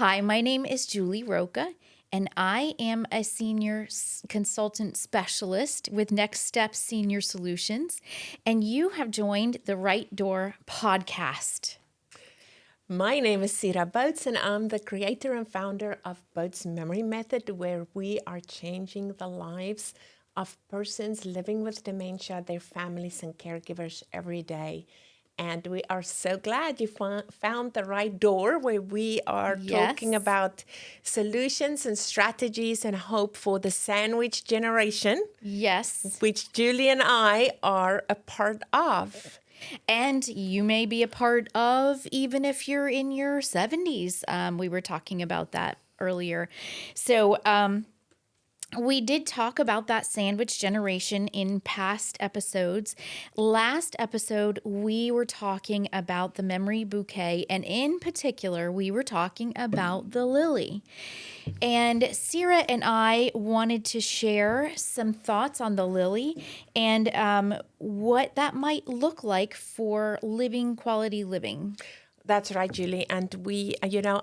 Hi, my name is Julie Roca, and I am a senior consultant specialist with Next Step Senior Solutions, and you have joined the Right Door podcast. My name is Sira Botes, and I'm the creator and founder of Botes Memory Method, where we are changing the lives of persons living with dementia, their families and caregivers every day. And we are so glad you found the right door where we are talking Yes. about solutions and strategies and hope for the sandwich generation, Yes. which Julie and I are a part of. And you may be a part of even if you're in your 70s. We were talking about that earlier. So, we did talk about that sandwich generation in past episodes. Last episode, we were talking about the Memory Bouquet, and in particular, we were talking about the lily. And Sira and I wanted to share some thoughts on the lily and what that might look like for living quality living. That's right, Julie. And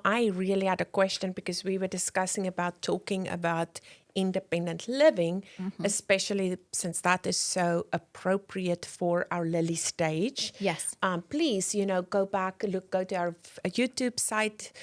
I really had a question because we were discussing about talking about independent living, especially since that is so appropriate for our Lily stage. Yes. Please, go back, go to our YouTube site,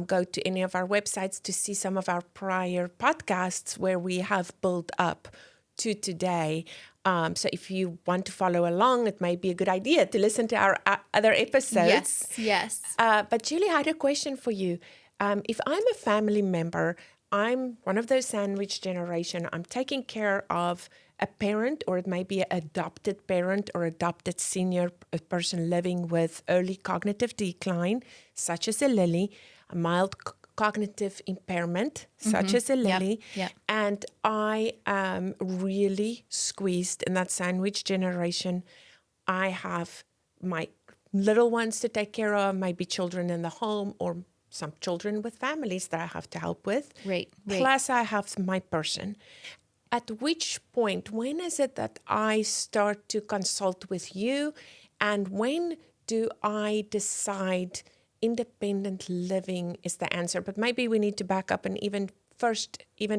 go to any of our websites to see some of our prior podcasts where we have built up to today. So if you want to follow along, it may be a good idea to listen to our other episodes. Yes. But Julie, I had a question for you. If I'm a family member, I'm one of those sandwich generation, I'm taking care of a parent, or it may be an adopted parent or adopted senior person living with early cognitive decline, such as a Lily, a mild cognitive impairment, such as a Lily. Yep. And I am really squeezed in that sandwich generation. I have my little ones to take care of, maybe children in the home or some children with families that I have to help with. Right. Plus I have my person. At which point, when is it that I start to consult with you? And when do I decide independent living is the answer? But maybe we need to back up and even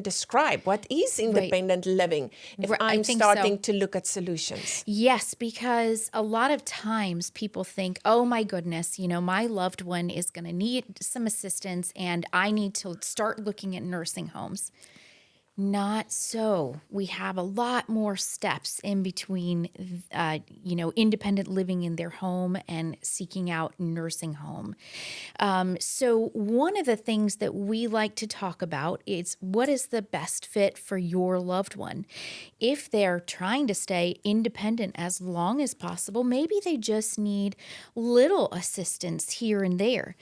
describe what is independent living if I'm starting to look at solutions. Yes, because a lot of times people think, oh my goodness, my loved one is going to need some assistance and I need to start looking at nursing homes. Not so. We have a lot more steps in between, independent living in their home and seeking out nursing home. So one of the things that we like to talk about is what is the best fit for your loved one. If they're trying to stay independent as long as possible, maybe they just need little assistance here and there.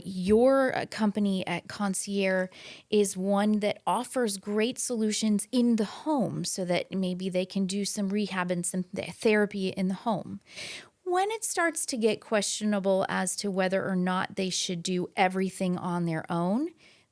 Your company at Concierge is one that offers great solutions in the home so that maybe they can do some rehab and some therapy in the home. When it starts to get questionable as to whether or not they should do everything on their own,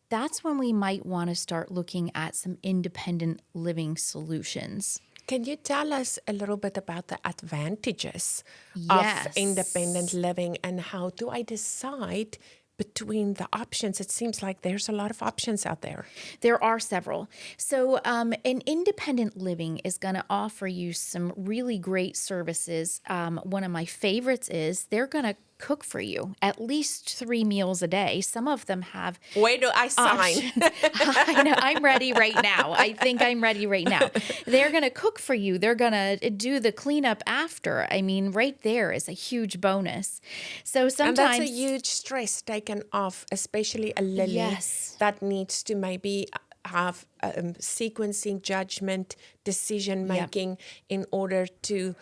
that's when we might want to start looking at some independent living solutions. Can you tell us a little bit about the advantages of Yes. independent living and how do I decide between the options? It seems like there's a lot of options out there. There are several. So an independent living is going to offer you some really great services. One of my favorites is they're going to cook for you at least 3 meals a day. Some of them have Where do I sign? I know, I'm ready right now. I think I'm ready right now. They're going to cook for you. They're going to do the cleanup after. I mean, right there is a huge bonus. So sometimes... And that's a huge stress taken off, especially a Lily that needs to maybe have sequencing, judgment, decision making in order to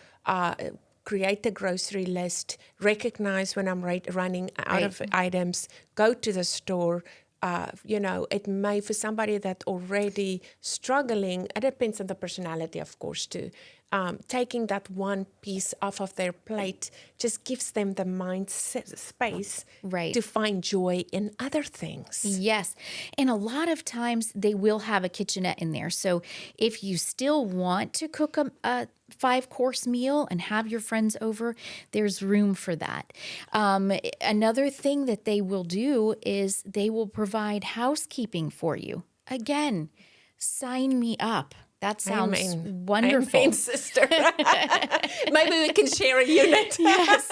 create a grocery list, recognize when I'm running out of items, go to the store. It may, for somebody that already struggling, it depends on the personality, of course, too. taking that one piece off of their plate just gives them the space Right. to find joy in other things. Yes. And a lot of times they will have a kitchenette in there. So if you still want to cook a 5-course meal and have your friends over, there's room for that. Another thing that they will do is they will provide housekeeping for you. Again, sign me up. That sounds wonderful. Amen, sister. Maybe we can share a unit. Yes.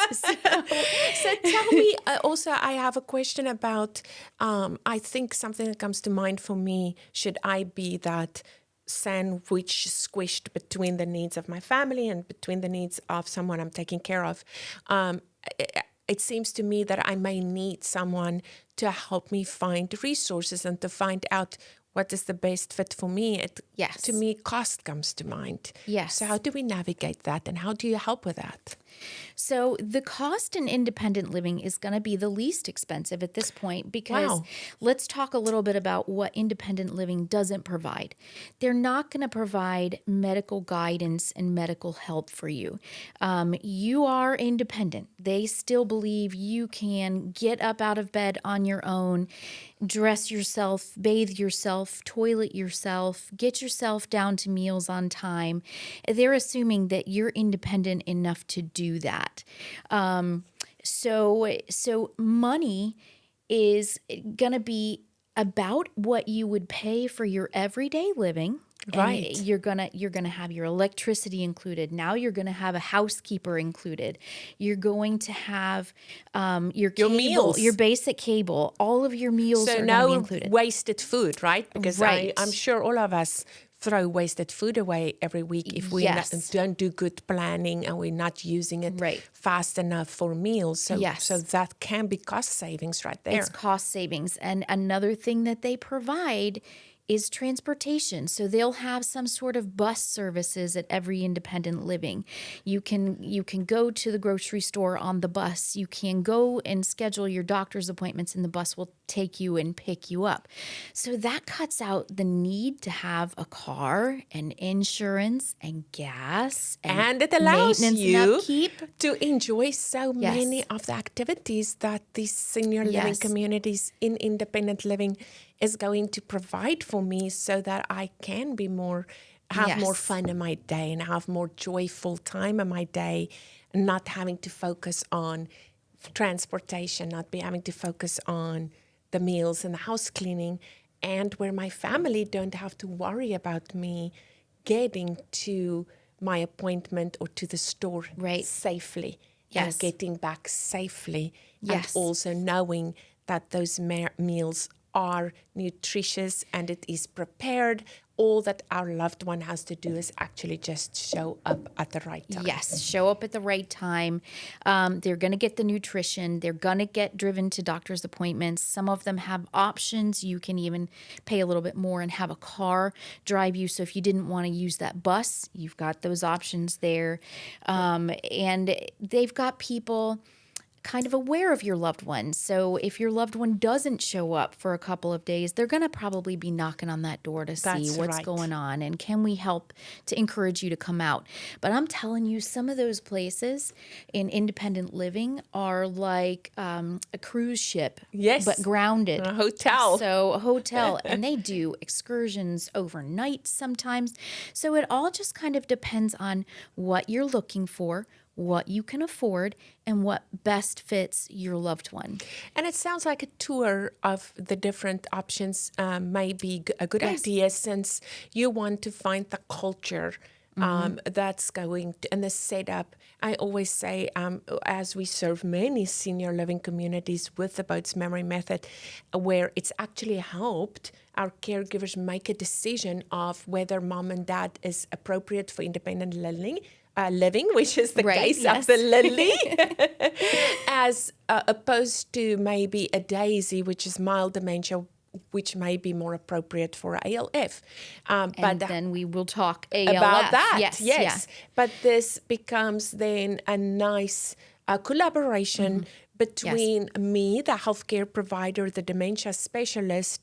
So tell me, also, I have a question about, I think something that comes to mind for me, should I be that sandwich squished between the needs of my family and between the needs of someone I'm taking care of? It seems to me that I may need someone to help me find resources and to find out what is the best fit for me. Yes. To me, cost comes to mind. Yes. So how do we navigate that, and how do you help with that? So the cost in independent living is going to be the least expensive at this point because let's talk a little bit about what independent living doesn't provide. They're not going to provide medical guidance and medical help for you. You are independent. They still believe you can get up out of bed on your own, dress yourself, bathe yourself, toilet yourself, get yourself down to meals on time. They're assuming that you're independent enough to do that. So money is going to be about what you would pay for your everyday living. Right. And you're gonna have your electricity included. Now you're gonna have a housekeeper included. You're going to have your cable, meals, your basic cable. All of your meals are going to be included. So no wasted food, right? Because Right. I'm sure all of us throw wasted food away every week if we don't do good planning and we're not using it fast enough for meals. So, so that can be cost savings right there. It's cost savings. And another thing that they provide is transportation. So they'll have some sort of bus services at every independent living. You can go to the grocery store on the bus. You can go and schedule your doctor's appointments and the bus will take you and pick you up. So that cuts out the need to have a car and insurance and gas and it allows you to enjoy so Yes. many of the activities that these senior living communities in independent living is going to provide for me, so that I can be have more fun in my day and have more joyful time in my day, and not having to focus on transportation, not be having to focus on the meals and the house cleaning, and where my family don't have to worry about me getting to my appointment or to the store safely and getting back safely, and also knowing that those meals are nutritious and it is prepared. All that our loved one has to do is actually just show up at the right time. Yes, show up at the right time. They're going to get the nutrition. They're going to get driven to doctor's appointments. Some of them have options. You can even pay a little bit more and have a car drive you. So if you didn't want to use that bus, you've got those options there. And they've got people kind of aware of your loved one. So if your loved one doesn't show up for a couple of days, they're going to probably be knocking on that door to see what's going on and can we help to encourage you to come out. But I'm telling you, some of those places in independent living are like a cruise ship, but grounded. A hotel. So a hotel, and they do excursions overnight sometimes. So it all just kind of depends on what you're looking for, what you can afford, and what best fits your loved one. And it sounds like a tour of the different options may be a good idea, since you want to find the culture that's going to, and the setup. I always say, as we serve many senior living communities with the Botes Memory Method, where it's actually helped our caregivers make a decision of whether mom and dad is appropriate for independent living, which is the case of the Lily, as opposed to maybe a Daisy, which is mild dementia, which may be more appropriate for ALF. But then we will talk ALF. About that. Yes. Yeah. But this becomes then a nice collaboration between me, the healthcare provider, the dementia specialist,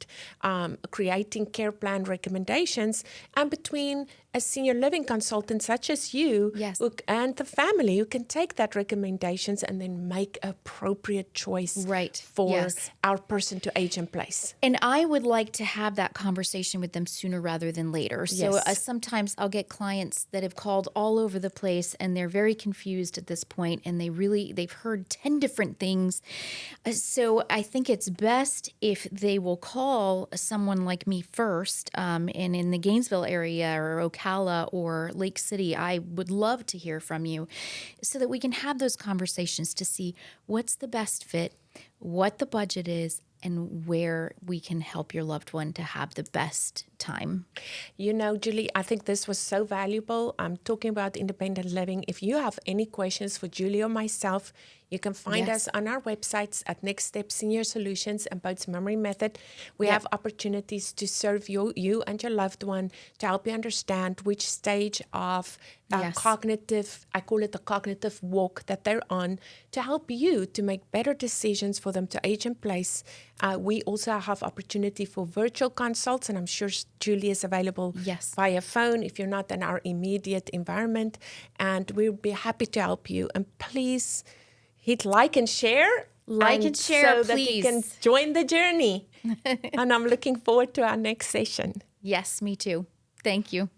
creating care plan recommendations, and between a senior living consultant such as you Yes. and the family who can take that recommendations and then make appropriate choice Right. for Yes. our person to age in place. And I would like to have that conversation with them sooner rather than later. So Yes. sometimes I'll get clients that have called all over the place and they're very confused at this point, and they've heard 10 different things. So I think it's best if they will call someone like me first, and in the Gainesville area or Ocala or Lake City, I would love to hear from you so that we can have those conversations to see what's the best fit, what the budget is, and where we can help your loved one to have the best time. You know, Julie, I think this was so valuable. I'm talking about independent living. If you have any questions for Julie or myself, you can find Yes. us on our websites at Next Step Senior Solutions and Botes Memory Method. We have opportunities to serve you and your loved one to help you understand which stage of Yes. cognitive, I call it the cognitive walk that they're on, to help you to make better decisions for them to age in place. We also have opportunity for virtual consults, and I'm sure Julie is available Yes. via phone if you're not in our immediate environment, and we'll be happy to help you. And please hit like and share. Like and share, so that you can please. join the journey. And I'm looking forward to our next session. Yes, me too. Thank you.